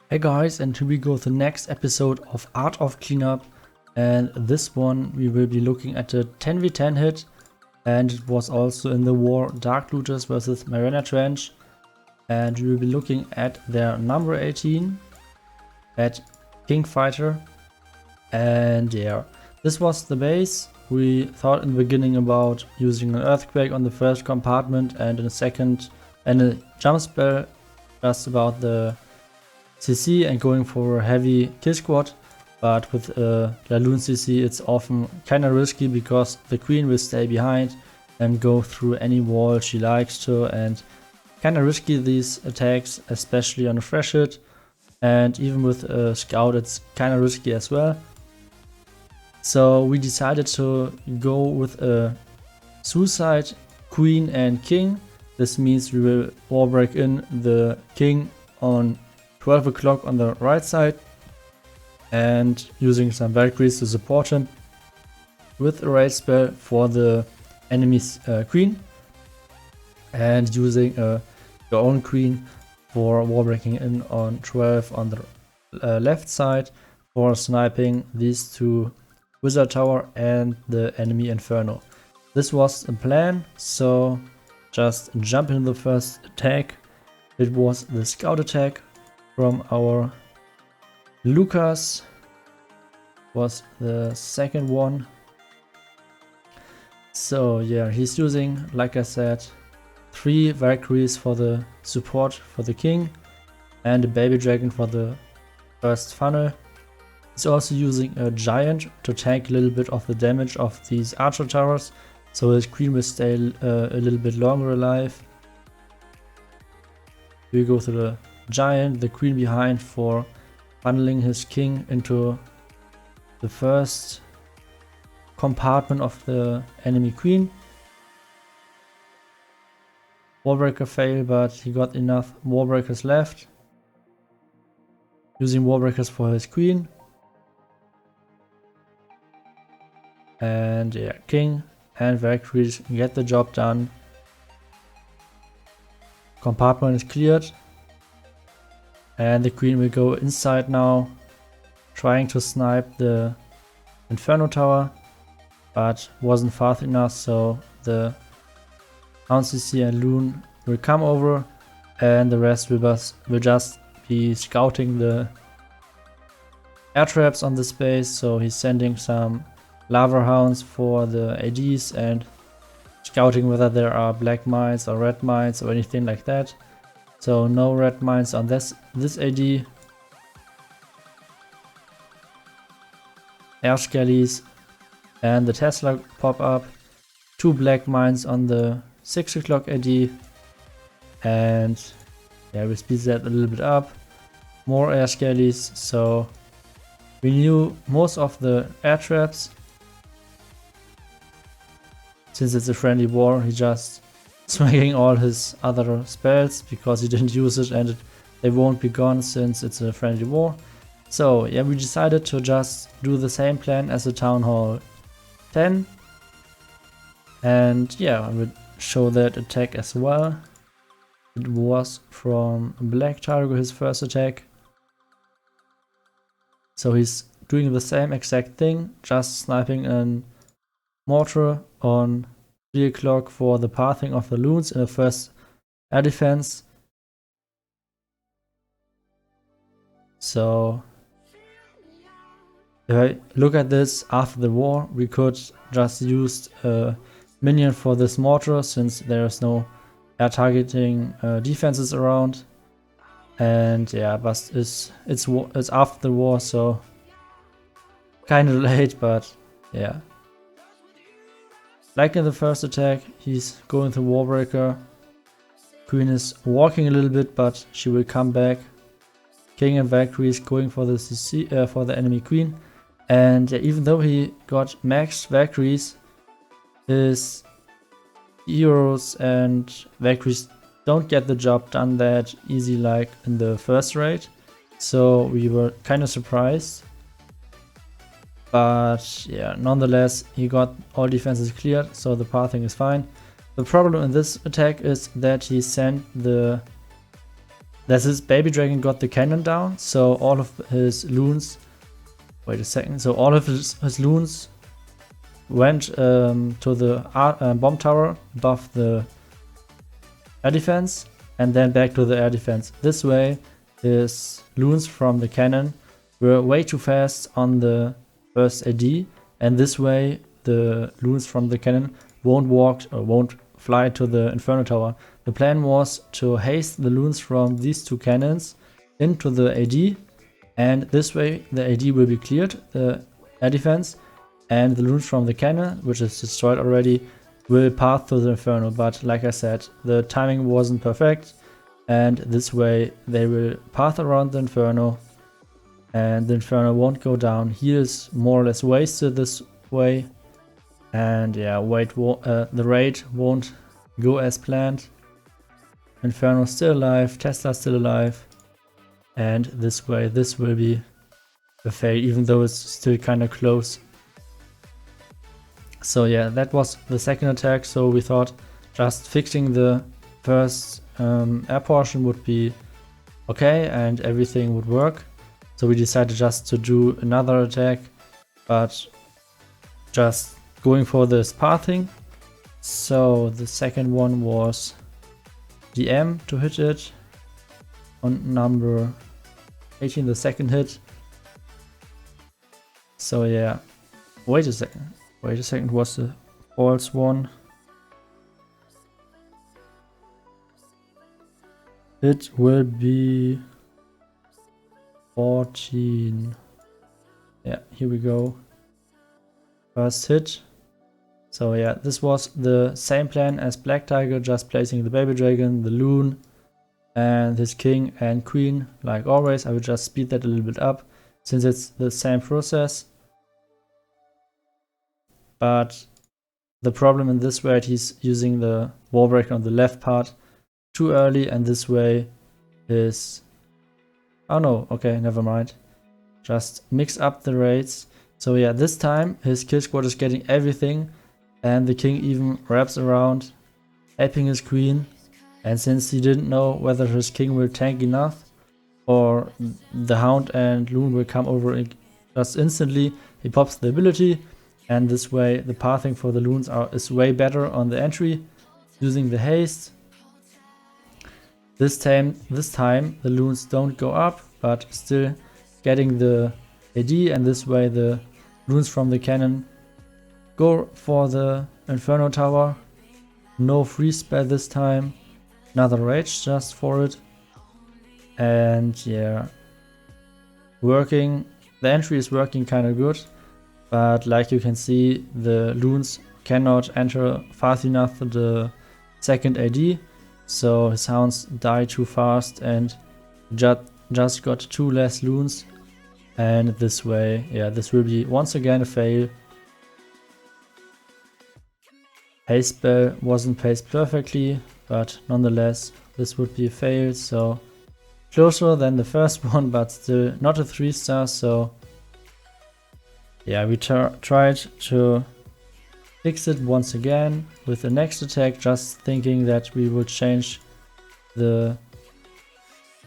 Hey guys, and here we go with the next episode of Art of Cleanup, and this one we will be looking at the 10v10 hit, and it was also in the war Dark Looters versus Marina Trench, and we will be looking at their number 18 at King Fighter. And yeah, this was the base. We thought in the beginning about using an earthquake on the first compartment and in a second and a jump spell just about the CC and going for a heavy kill squad, but with Laloon CC it's often kinda risky because the queen will stay behind and go through any wall she likes to, and kinda risky these attacks, especially on a fresh hit, and even with a scout it's kinda risky as well. So we decided to go with a suicide queen and king. This means we will wall break in the king on 12 o'clock on the right side and using some Valkyries to support him with a raid spell for the enemy's queen, and using your own queen for wall breaking in on 12 on the left side for sniping these two wizard tower and the enemy inferno. This was the plan, so just jump in the first attack. It was the scout attack from our Lucas, was the second one. So yeah, he's using, like I said, 3 Valkyries for the support for the king and a baby dragon for the first funnel. He's also using a giant to tank a little bit of the damage of these archer towers, so his queen will stay a little bit longer alive. We go to the giant, the queen behind for funneling his king into the first compartment of the enemy queen. Wallbreaker fail, but he got enough wallbreakers left. Using wallbreakers for his queen. And yeah, king and Valkyries get the job done. Compartment is cleared. And the queen will go inside now, trying to snipe the Inferno Tower, but wasn't fast enough, so the CC and Loon will come over, and the rest will just be scouting the air traps on the space. So he's sending some lava hounds for the ADs and scouting whether there are black mines or red mines or anything like that. So no red mines on this AD. Air skellies and the Tesla pop up. 2 black mines on the 6 o'clock AD. And yeah, we speed that a little bit up. More air skellies. So we knew most of the air traps. Since it's a friendly war, he just swinging all his other spells because he didn't use it, and they won't be gone since it's a friendly war. So yeah, we decided to just do the same plan as the Town Hall 10. And yeah, I will show that attack as well. It was from Black Targo, his first attack. So he's doing the same exact thing, just sniping a mortar on 3 o'clock for the pathing of the loons in the first air defense. So if I look at this after the war, we could just use a minion for this mortar since there's no air targeting defenses around. And yeah, but it's after the war, so kind of late, but yeah. Like in the first attack, he's going to Warbreaker. Queen is walking a little bit, but she will come back. King and Valkyries going for the CC, for the enemy queen. And even though he got maxed Valkyries, his heroes and Valkyries don't get the job done that easy like in the first raid. So we were kind of surprised. But yeah, nonetheless, he got all defenses cleared, so the pathing is fine. The problem in this attack is that he sent the That's his baby dragon got the cannon down, so all of his loons. Wait a second. So all of his loons went to the bomb tower above the air defense, and then back to the air defense. This way, his loons from the cannon were way too fast on the first AD, and this way the loons from the cannon won't fly to the Inferno Tower. The plan was to haste the loons from these two cannons into the AD, and this way the AD will be cleared, the air defense, and the loons from the cannon, which is destroyed already, will pass to the Inferno. But like I said, the timing wasn't perfect, and this way they will pass around the Inferno, and the Inferno won't go down. He is more or less wasted this way, and yeah, the raid won't go as planned. Inferno still alive, Tesla still alive, and this way this will be a fail, even though it's still kind of close. So yeah, that was the second attack. So we thought just fixing the first air portion would be okay and everything would work. So we decided just to do another attack, but just going for this pathing. So the second one was DM to hit it on number 18, the second hit. So yeah, wait a second, was the false one. It will be 14. Yeah, here we go. First hit. So yeah, this was the same plan as Black Tiger, just placing the baby dragon, the loon, and his king and queen. Like always, I will just speed that a little bit up, since it's the same process. But the problem in this raid, he's using the wall breaker on the left part too early, and this way is... Oh no, okay, never mind. Just mix up the raids. So yeah, this time his kill squad is getting everything, and the king even wraps around, helping his queen. And since he didn't know whether his king will tank enough or the hound and loon will come over just instantly, he pops the ability, and this way the pathing for the loons is way better on the entry, using the haste. This time the loons don't go up, but still getting the AD, and this way the loons from the cannon go for the Inferno Tower. No freeze spell this time. Another rage just for it. And yeah, working. The entry is working kind of good, but like you can see, the loons cannot enter fast enough to the second AD, so his hounds die too fast and just got 2 less loons. And this way, yeah, this will be once again a fail. Haste spell wasn't placed perfectly, but nonetheless, this would be a fail. So closer than the first one, but still not a 3-star. So yeah, we tried to fix it once again with the next attack, just thinking that we would change the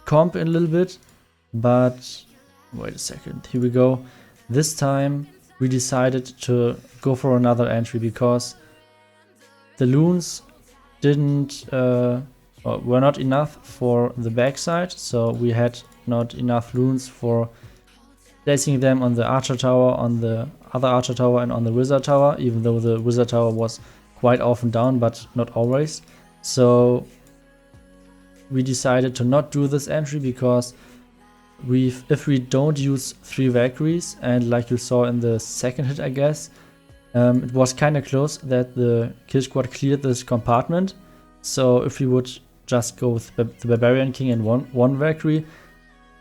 comp a little bit. But wait a second, here we go. This time we decided to go for another entry because the loons were not enough for the backside, so we had not enough loons for placing them on the archer tower, on the other archer tower, and on the wizard tower, even though the wizard tower was quite often down, but not always. So we decided to not do this entry because if we don't use 3 Valkyries, and like you saw in the second hit, I guess, it was kind of close that the kill squad cleared this compartment. So if we would just go with the Barbarian King and one Valkyrie,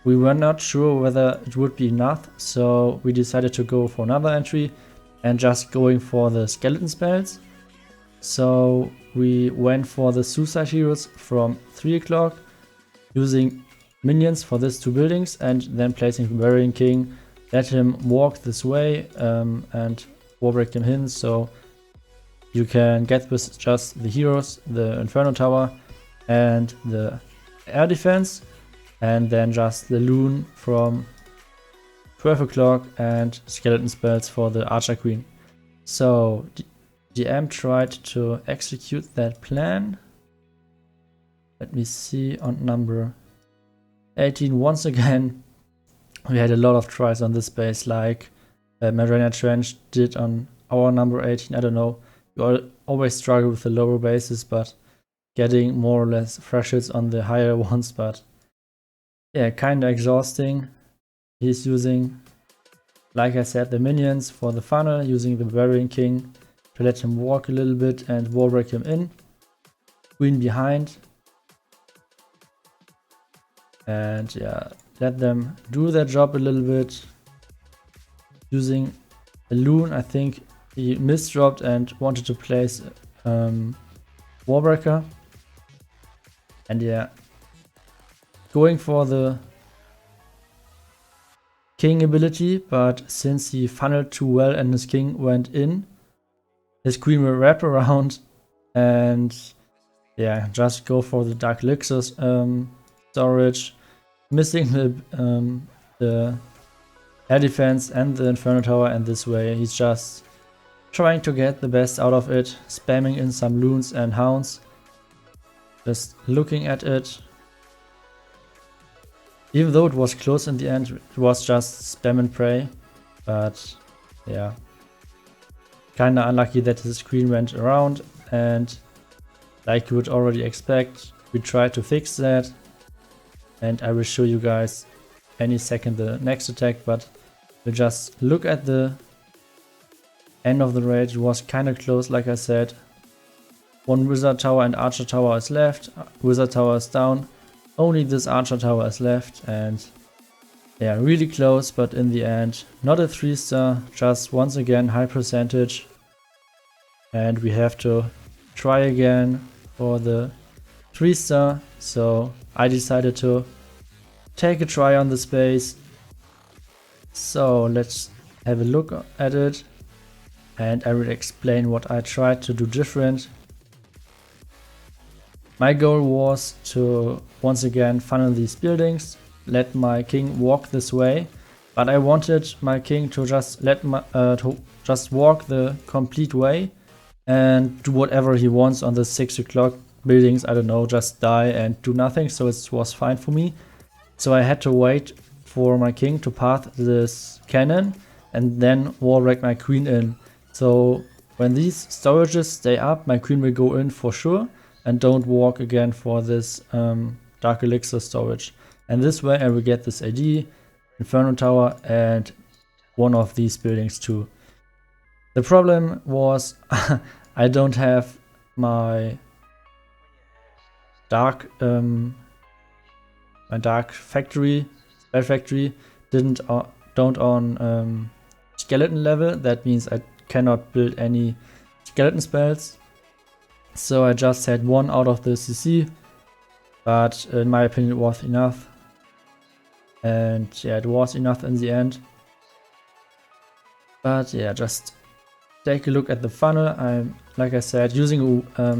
we were not sure whether it would be enough. So we decided to go for another entry and just going for the skeleton spells. So we went for the Suicide Heroes from 3 o'clock, using minions for these 2 buildings, and then placing the Barbarian King, let him walk this way and wallbreak him in, so you can get with just the heroes, the Inferno Tower and the air defense. and then just the loon from 12 o'clock and skeleton spells for the archer queen. So DM tried to execute that plan. Let me see, on number 18 once again we had a lot of tries on this base, like Marina Trench did on our number 18. I don't know, you always struggle with the lower bases, but getting more or less fresh hits on the higher ones. But yeah, kinda exhausting. He's using, like I said, the minions for the funnel, using the Burying King to let him walk a little bit and wall break him in. Queen behind. And yeah, let them do their job a little bit. Using a loon, I think he misdropped and wanted to place Warbreaker. And yeah, going for the king ability, but since he funneled too well and his king went in, his queen will wrap around and yeah, just go for the Dark Elixir storage, missing the air defense and the Inferno Tower, and this way he's just trying to get the best out of it, spamming in some loons and hounds, just looking at it. Even though it was close in the end, it was just spam and pray, but yeah, kinda unlucky that his queen went around, and like you would already expect, we tried to fix that, and I will show you guys any second the next attack, but we'll just look at the end of the raid. It was kinda close, like I said. One wizard tower and archer tower is left, wizard tower is down, only this archer tower is left, and yeah, really close, but in the end, not a 3-star, just once again high percentage, and we have to try again for the 3-star. So I decided to take a try on the space. So let's have a look at it, and I will explain what I tried to do different. My goal was to once again funnel these buildings, let my king walk this way, but I wanted my king to just just walk the complete way and do whatever he wants on the 6 o'clock buildings. I don't know, just die and do nothing. So it was fine for me. So I had to wait for my king to path this cannon and then wall break my queen in. So when these storages stay up, my queen will go in for sure and don't walk again for this Dark Elixir storage. And this way I will get this AD, Inferno Tower, and one of these buildings too. The problem was I don't have my dark factory, spell factory don't on skeleton level. That means I cannot build any skeleton spells. So I just had one out of the CC, but in my opinion it was enough. And yeah, it was enough in the end. But yeah, just take a look at the funnel. I'm, like I said, using a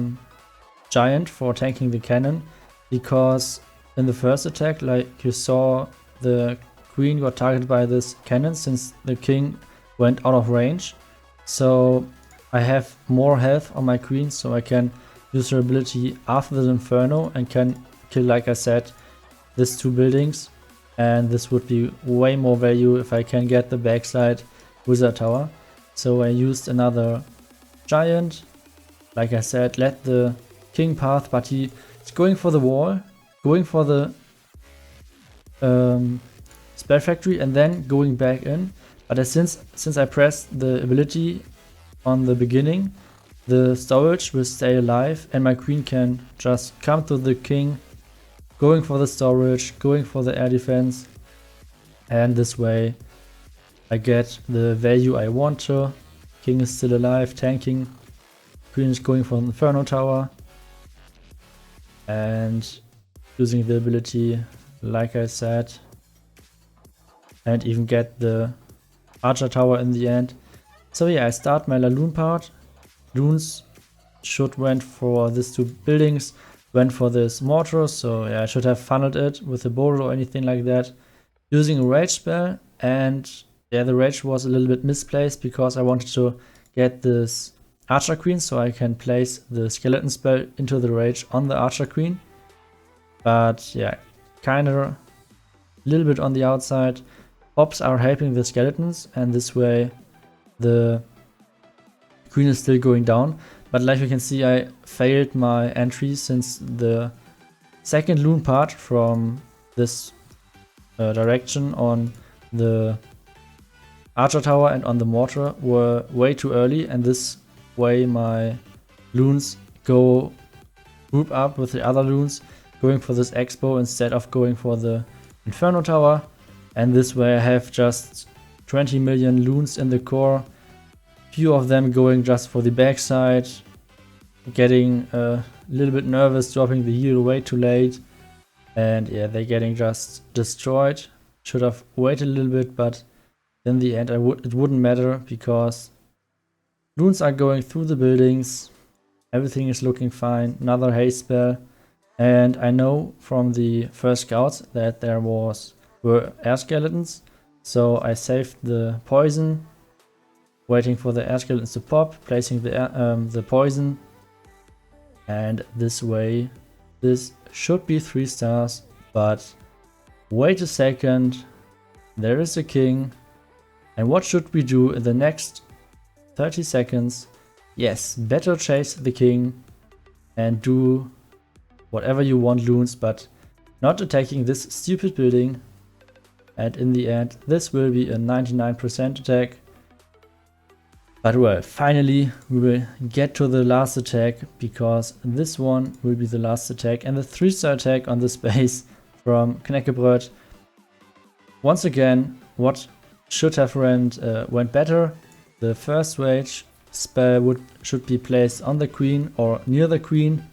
giant for tanking the cannon, because in the first attack, like you saw, the queen got targeted by this cannon since the king went out of range. So I have more health on my queen, so I can use her ability after the Inferno and can kill, like I said, these two buildings. And this would be way more value if I can get the backside wizard tower. So I used another giant. Like I said, let the king path, but he is going for the wall, going for the spell factory, and then going back in. But since I pressed the ability on the beginning, the storage will stay alive and my queen can just come to the king, going for the storage, going for the air defense, and this way I get the value I want to. King is still alive, tanking, queen is going for the Inferno Tower, and using the ability, like I said, and even get the Archer Tower in the end. So yeah, I start my Laloon part. Loons should went for these two buildings went for this mortar, so yeah, I should have funneled it with a boulder or anything like that, using a rage spell. And yeah, the rage was a little bit misplaced because I wanted to get this archer queen so I can place the skeleton spell into the rage on the archer queen. But yeah, kinda a little bit on the outside. Ops are helping the skeletons, and this way the queen is still going down. But like you can see, I failed my entry since the second loon part from this direction on the archer tower and on the mortar were way too early, and this way my loons group up with the other loons going for this expo instead of going for the inferno tower. And this way I have just 20 million loons in the core, few of them going just for the backside, getting a little bit nervous, dropping the heal way too late, and yeah, they're getting just destroyed. Should have waited a little bit, but in the end it wouldn't matter because loons are going through the buildings, everything is looking fine. Another haste spell, and I know from the first scouts that there were air skeletons, so I saved the poison, waiting for the air skeletons to pop, placing the poison, and this way this should be 3 stars. But wait a second, there is a king, and what should we do in the next 30 seconds? Yes, better chase the king and do whatever you want, loons, but not attacking this stupid building. And in the end, this will be a 99% attack. But well, finally we will get to the last attack, because this one will be the last attack and the 3-star attack on this base from Knäckebrot. Once again, what should have went better. The first rage spell should be placed on the queen or near the queen.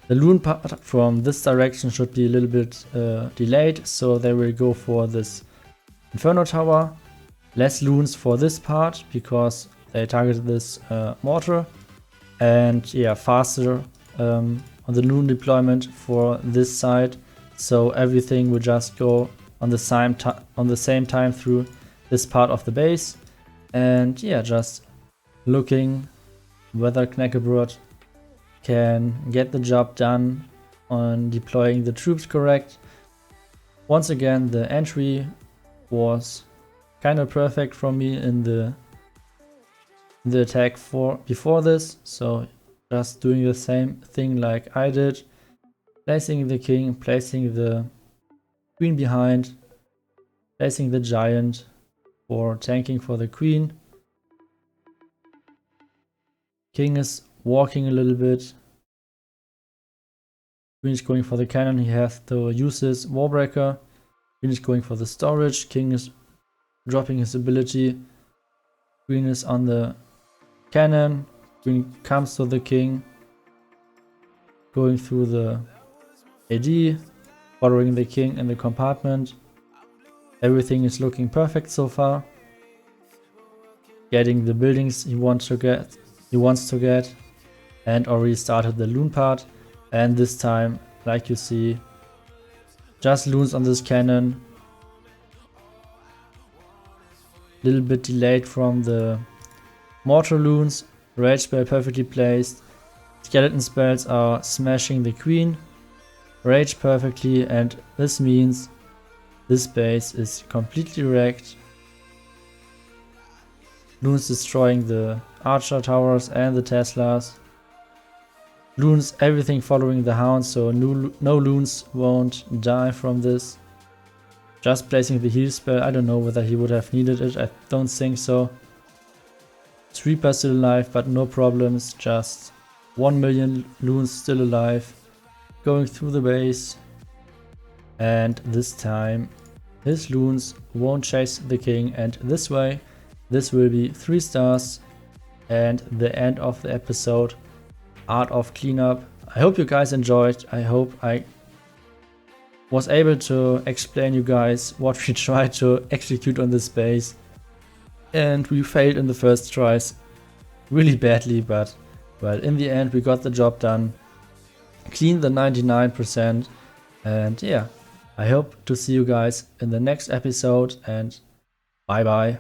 The loon part from this direction should be a little bit delayed, so they will go for this inferno tower. Less loons for this part because they targeted this mortar, and yeah, faster on the loon deployment for this side, so everything will just go on the same time through this part of the base. And yeah, just looking whether Knäckebrot can get the job done on deploying the troops correct. Once again, the entry was kind of perfect from me in the attack before this, so just doing the same thing like I did, placing the king, placing the queen behind, placing the giant for tanking for the queen. King is walking a little bit. Queen is going for the cannon, he has to use his warbreaker. Queen is going for the storage, king is dropping his ability. Queen is on the cannon, queen comes to the king, going through the AD, following the king in the compartment. Everything is looking perfect so far. Getting the buildings he wants to get, and already started the loon part. And this time, like you see, just loons on this cannon. Little bit delayed from the mortar loons. Rage spell perfectly placed. Skeleton spells are smashing the queen. Rage perfectly, and this means this base is completely wrecked. Loons destroying the archer towers and the Teslas. Loons, everything following the hound, so no loons won't die from this. Just placing the heal spell, I don't know whether he would have needed it, I don't think so. Reaper still alive, but no problems, just 1 million loons still alive. Going through the base. And this time his loons won't chase the king, and this way this will be 3 stars and the end of the episode. Art of Cleanup. I hope you guys enjoyed. I hope I was able to explain you guys what we tried to execute on this base, and we failed in the first tries really badly, but well, in the end we got the job done. clean the 99%. And yeah, I hope to see you guys in the next episode, and bye bye.